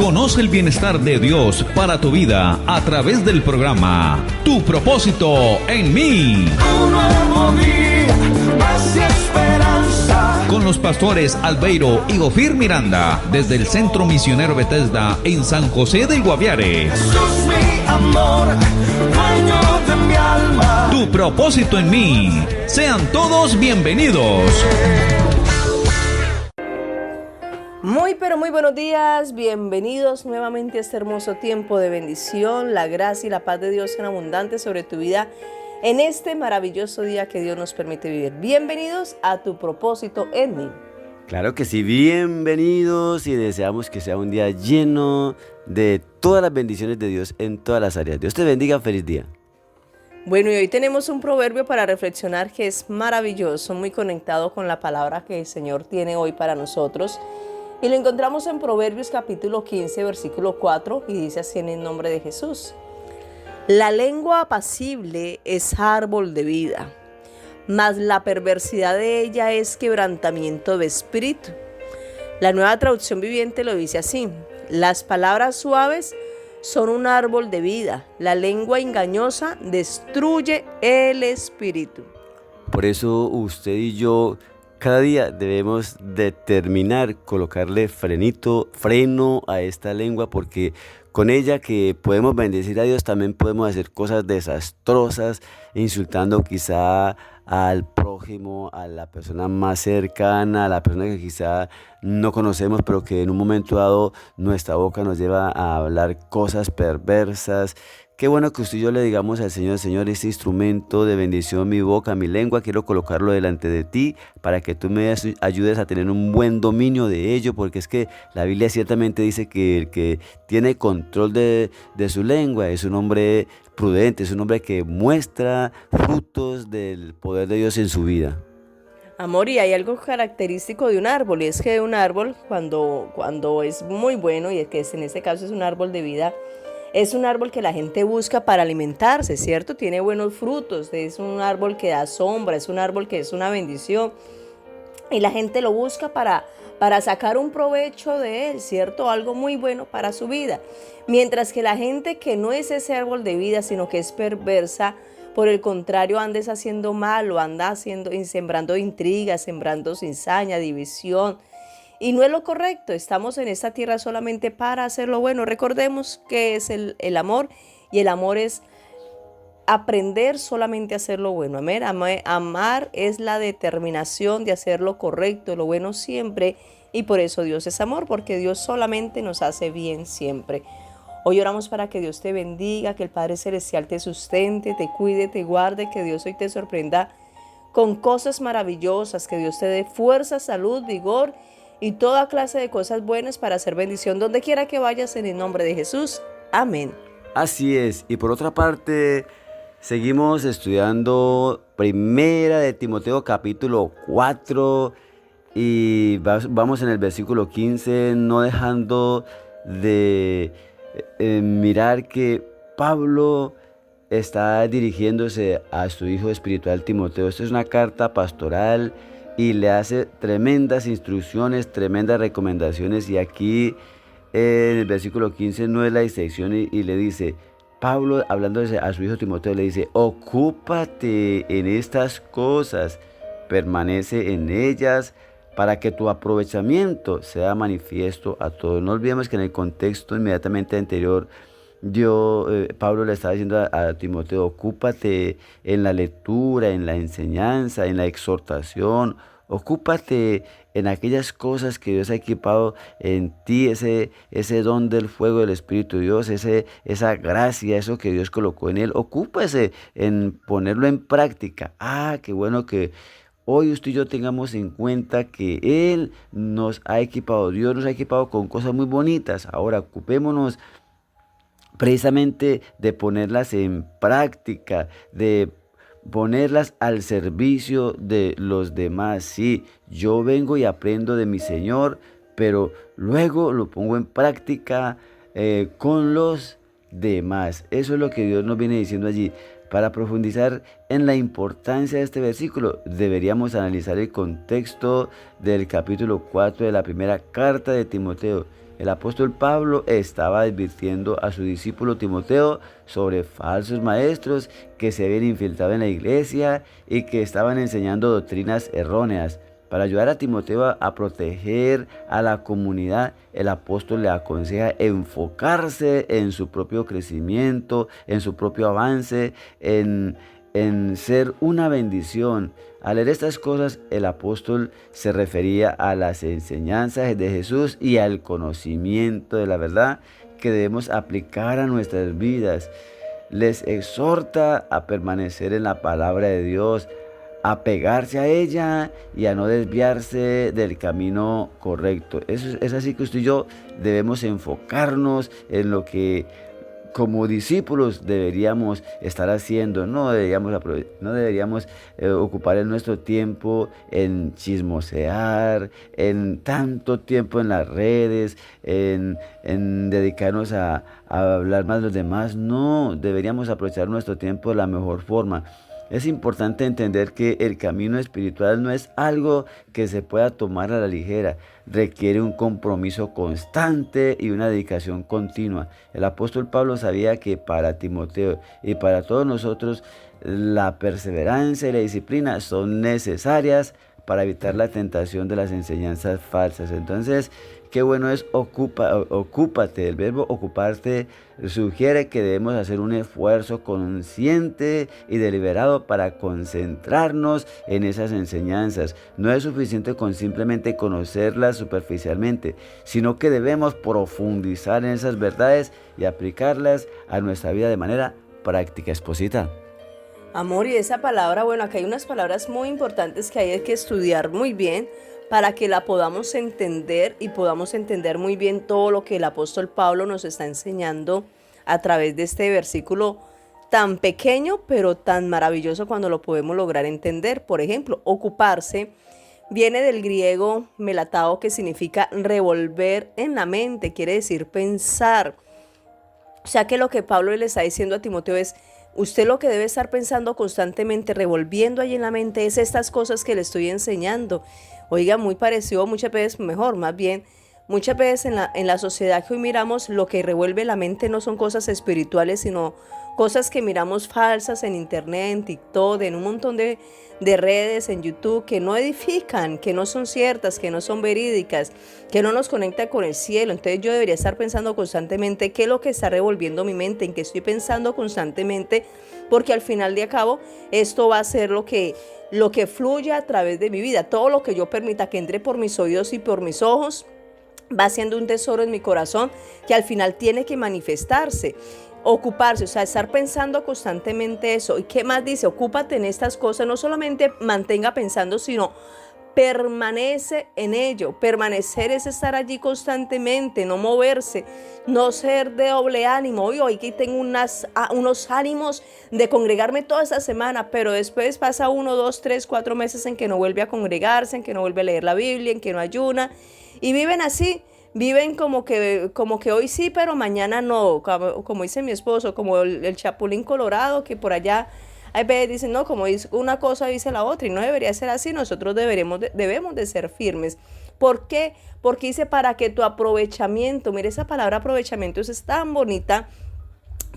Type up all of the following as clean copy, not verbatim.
Conoce el bienestar de Dios para tu vida a través del programa Tu propósito en mí. Un nuevo día, paz y esperanza. Con los pastores Albeiro y Ofir Miranda, desde el Centro Misionero Bethesda en San José del Guaviare. Jesús, mi amor, dueño de mi alma. Tu propósito en mí. Sean todos bienvenidos. Muy pero muy buenos días, bienvenidos nuevamente a este hermoso tiempo de bendición, la gracia y la paz de Dios en abundante sobre tu vida en este maravilloso día que Dios nos permite vivir. Bienvenidos a Tu propósito en mí. Claro que sí, bienvenidos y deseamos que sea un día lleno de todas las bendiciones de Dios en todas las áreas. Dios te bendiga, feliz día. Bueno, y hoy tenemos un proverbio para reflexionar que es maravilloso, muy conectado con la palabra que el Señor tiene hoy para nosotros. Y lo encontramos en Proverbios capítulo 15, versículo 4, y dice así en el nombre de Jesús. La lengua apacible es árbol de vida, mas la perversidad de ella es quebrantamiento de espíritu. La Nueva Traducción Viviente lo dice así. Las palabras suaves son un árbol de vida, la lengua engañosa destruye el espíritu. Por eso usted y yo cada día debemos determinar colocarle freno a esta lengua, porque con ella que podemos bendecir a Dios, también podemos hacer cosas desastrosas, insultando quizá al prójimo, a la persona más cercana, a la persona que quizá no conocemos, pero que en un momento dado nuestra boca nos lleva a hablar cosas perversas. Qué bueno que usted y yo le digamos al Señor: Señor, este instrumento de bendición, mi boca, mi lengua, quiero colocarlo delante de ti para que tú me ayudes a tener un buen dominio de ello, porque es que la Biblia ciertamente dice que el que tiene control de su lengua es un hombre prudente, es un hombre que muestra frutos del poder de Dios en su vida. Amor, y hay algo característico de un árbol, y es que un árbol cuando es muy bueno, y que en este caso es un árbol de vida, es un árbol que la gente busca para alimentarse, ¿cierto? Tiene buenos frutos, es un árbol que da sombra, es un árbol que es una bendición. Y la gente lo busca para sacar un provecho de él, ¿cierto? Algo muy bueno para su vida. Mientras que la gente que no es ese árbol de vida, sino que es perversa, por el contrario, anda haciendo mal, o anda sembrando intrigas, sembrando cizaña, división. Y no es lo correcto. Estamos en esta tierra solamente para hacer lo bueno. Recordemos que es el amor, y el amor es aprender solamente a hacer lo bueno. Amar es la determinación de hacer lo correcto, lo bueno siempre, y por eso Dios es amor, porque Dios solamente nos hace bien siempre. Hoy oramos para que Dios te bendiga, que el Padre Celestial te sustente, te cuide, te guarde, que Dios hoy te sorprenda con cosas maravillosas, que Dios te dé fuerza, salud, vigor y toda clase de cosas buenas para hacer bendición donde quiera que vayas, en el nombre de Jesús. Amén. Así es. Y por otra parte, seguimos estudiando Primera de Timoteo capítulo 4 y vamos en el versículo 15, no dejando de mirar que Pablo está dirigiéndose a su hijo espiritual Timoteo. Esta es una carta pastoral y le hace tremendas instrucciones, tremendas recomendaciones, y aquí en el versículo 15 no es la distinción, y le dice, Pablo, hablando a su hijo Timoteo, le dice: ocúpate en estas cosas, permanece en ellas, para que tu aprovechamiento sea manifiesto a todos. No olvidemos que en el contexto inmediatamente anterior, Pablo le estaba diciendo a Timoteo: ocúpate en la lectura, en la enseñanza, en la exhortación, ocúpate en aquellas cosas que Dios ha equipado en ti, ese don del fuego del Espíritu de Dios, esa gracia, eso que Dios colocó en él. Ocúpese en ponerlo en práctica. Qué bueno que hoy usted y yo tengamos en cuenta que Él nos ha equipado, Dios nos ha equipado con cosas muy bonitas. Ahora ocupémonos precisamente de ponerlas en práctica, de ponerlas al servicio de los demás. Sí, yo vengo y aprendo de mi Señor, pero luego lo pongo en práctica con los demás. Eso es lo que Dios nos viene diciendo allí. Para profundizar en la importancia de este versículo, deberíamos analizar el contexto del capítulo 4 de la primera carta de Timoteo. El apóstol Pablo estaba advirtiendo a su discípulo Timoteo sobre falsos maestros que se habían infiltrado en la iglesia y que estaban enseñando doctrinas erróneas. Para ayudar a Timoteo a proteger a la comunidad, el apóstol le aconseja enfocarse en su propio crecimiento, en su propio avance, en ser una bendición. Al leer estas cosas, el apóstol se refería a las enseñanzas de Jesús y al conocimiento de la verdad que debemos aplicar a nuestras vidas. Les exhorta a permanecer en la palabra de Dios, a pegarse a ella y a no desviarse del camino correcto. Es así que usted y yo debemos enfocarnos en lo que como discípulos deberíamos estar haciendo. No deberíamos ocupar nuestro tiempo en chismosear, en tanto tiempo en las redes, en dedicarnos a hablar más de los demás. No, deberíamos aprovechar nuestro tiempo de la mejor forma. Es importante entender que el camino espiritual no es algo que se pueda tomar a la ligera. Requiere un compromiso constante y una dedicación continua. El apóstol Pablo sabía que para Timoteo y para todos nosotros la perseverancia y la disciplina son necesarias para evitar la tentación de las enseñanzas falsas. Entonces, qué bueno es ocúpate. El verbo ocuparte sugiere que debemos hacer un esfuerzo consciente y deliberado para concentrarnos en esas enseñanzas. No es suficiente con simplemente conocerlas superficialmente, sino que debemos profundizar en esas verdades y aplicarlas a nuestra vida de manera práctica. Esposita. Amor, y esa palabra, bueno, acá hay unas palabras muy importantes que hay que estudiar muy bien para que la podamos entender y podamos entender muy bien todo lo que el apóstol Pablo nos está enseñando a través de este versículo tan pequeño pero tan maravilloso cuando lo podemos lograr entender. Por ejemplo, ocuparse viene del griego melatao, que significa revolver en la mente, quiere decir pensar. O sea que lo que Pablo le está diciendo a Timoteo es: usted lo que debe estar pensando constantemente, revolviendo ahí en la mente, es estas cosas que le estoy enseñando. Oiga, muy parecido, muchas veces, mejor, más bien, muchas veces en la sociedad que hoy miramos, lo que revuelve la mente no son cosas espirituales, sino cosas que miramos falsas en internet, en TikTok, en un montón de redes, en YouTube, que no edifican, que no son ciertas, que no son verídicas, que no nos conectan con el cielo. Entonces yo debería estar pensando constantemente qué es lo que está revolviendo mi mente, en qué estoy pensando constantemente, porque al final de cabo esto va a ser lo que fluya a través de mi vida. Todo lo que yo permita que entre por mis oídos y por mis ojos va siendo un tesoro en mi corazón que al final tiene que manifestarse. Ocuparse, o sea, estar pensando constantemente eso. ¿Y qué más dice? Ocúpate en estas cosas. No solamente mantenga pensando, sino permanece en ello. Permanecer es estar allí constantemente, no moverse, no ser de doble ánimo. Hoy que tengo unos ánimos de congregarme toda esta semana, pero después pasa 1, 2, 3, 4 meses en que no vuelve a congregarse, en que no vuelve a leer la Biblia, en que no ayuna, y viven así. Viven como que hoy sí, pero mañana no, como dice mi esposo, como el chapulín colorado, que por allá hay veces dicen, no, como dice una cosa dice la otra, y no debería ser así. Nosotros debemos de ser firmes. ¿Por qué? Porque dice, para que tu aprovechamiento, mire, esa palabra aprovechamiento es tan bonita,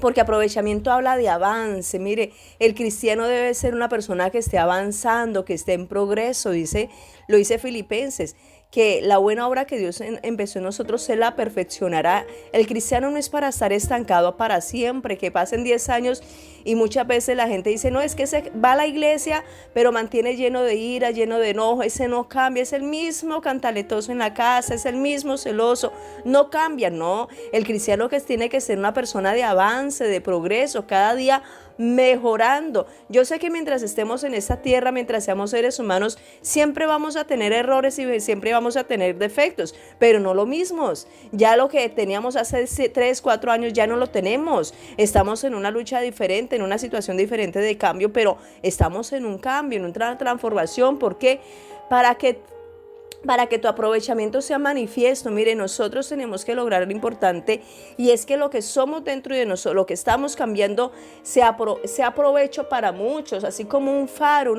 porque aprovechamiento habla de avance. Mire, el cristiano debe ser una persona que esté avanzando, que esté en progreso, lo dice Filipenses, que la buena obra que Dios empezó en nosotros se la perfeccionará. El cristiano no es para estar estancado para siempre, que pasen 10 años y muchas veces la gente dice, no, es que se va a la iglesia, pero mantiene lleno de ira, lleno de enojo, ese no cambia, es el mismo cantaletoso en la casa, es el mismo celoso, no cambia, no. El cristiano que tiene que ser una persona de avance, de progreso, cada día mejorando. Yo sé que mientras estemos en esta tierra, mientras seamos seres humanos, siempre vamos a tener errores y siempre vamos a tener defectos, pero no lo mismos. Ya lo que teníamos hace 3, 4 años ya no lo tenemos. Estamos en una lucha diferente, en una situación diferente de cambio, pero estamos en un cambio, en una transformación. ¿Por qué? Para que para que tu aprovechamiento sea manifiesto. Mire, nosotros tenemos que lograr lo importante, y es que lo que somos dentro de nosotros, lo que estamos cambiando, sea provecho para muchos, así como un faro.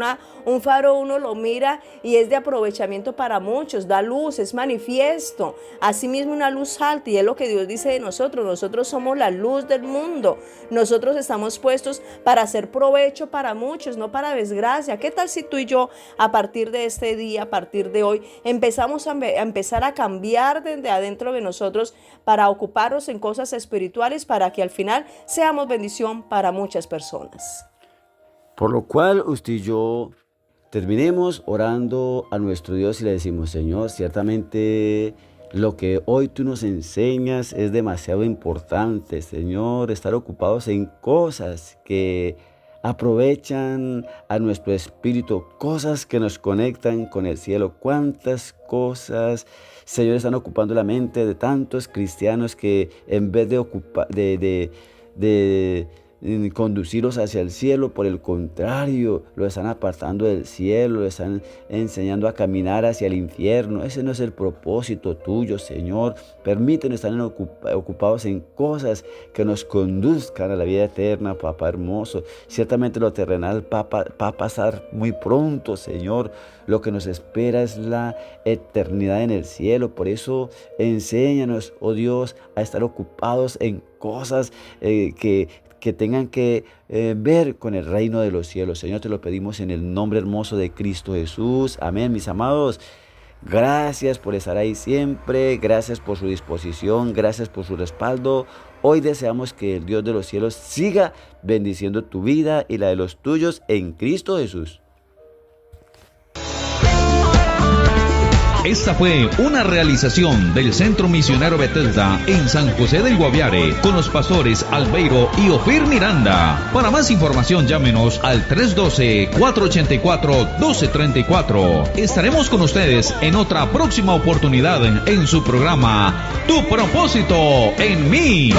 Un faro uno lo mira y es de aprovechamiento para muchos, da luz, es manifiesto. Asimismo una luz alta, y es lo que Dios dice de nosotros. Nosotros somos la luz del mundo. Nosotros estamos puestos para hacer provecho para muchos, no para desgracia. ¿Qué tal si tú y yo, a partir de este día, a partir de hoy, empezamos a empezar a cambiar desde adentro de nosotros para ocuparnos en cosas espirituales, para que al final seamos bendición para muchas personas? Por lo cual usted y yo terminemos orando a nuestro Dios y le decimos: Señor, ciertamente lo que hoy tú nos enseñas es demasiado importante, Señor, estar ocupados en cosas que aprovechan a nuestro espíritu, cosas que nos conectan con el cielo. Cuántas cosas, Señor, están ocupando la mente de tantos cristianos que en vez de conducirlos hacia el cielo, por el contrario, lo están apartando del cielo, lo están enseñando a caminar hacia el infierno. Ese no es el propósito tuyo, Señor. Permítenos estar ocupados en cosas que nos conduzcan a la vida eterna, papá hermoso. Ciertamente lo terrenal va a pasar muy pronto, Señor. Lo que nos espera es la eternidad en el cielo. Por eso enséñanos, oh Dios, a estar ocupados en cosas que tengan que ver con el reino de los cielos. Señor, te lo pedimos en el nombre hermoso de Cristo Jesús. Amén, mis amados. Gracias por estar ahí siempre. Gracias por su disposición. Gracias por su respaldo. Hoy deseamos que el Dios de los cielos siga bendiciendo tu vida y la de los tuyos en Cristo Jesús. Esta fue una realización del Centro Misionero Bethesda en San José del Guaviare, con los pastores Albeiro y Ofir Miranda. Para más información, llámenos al 312-484-1234. Estaremos con ustedes en otra próxima oportunidad en su programa Tu Propósito en Mí.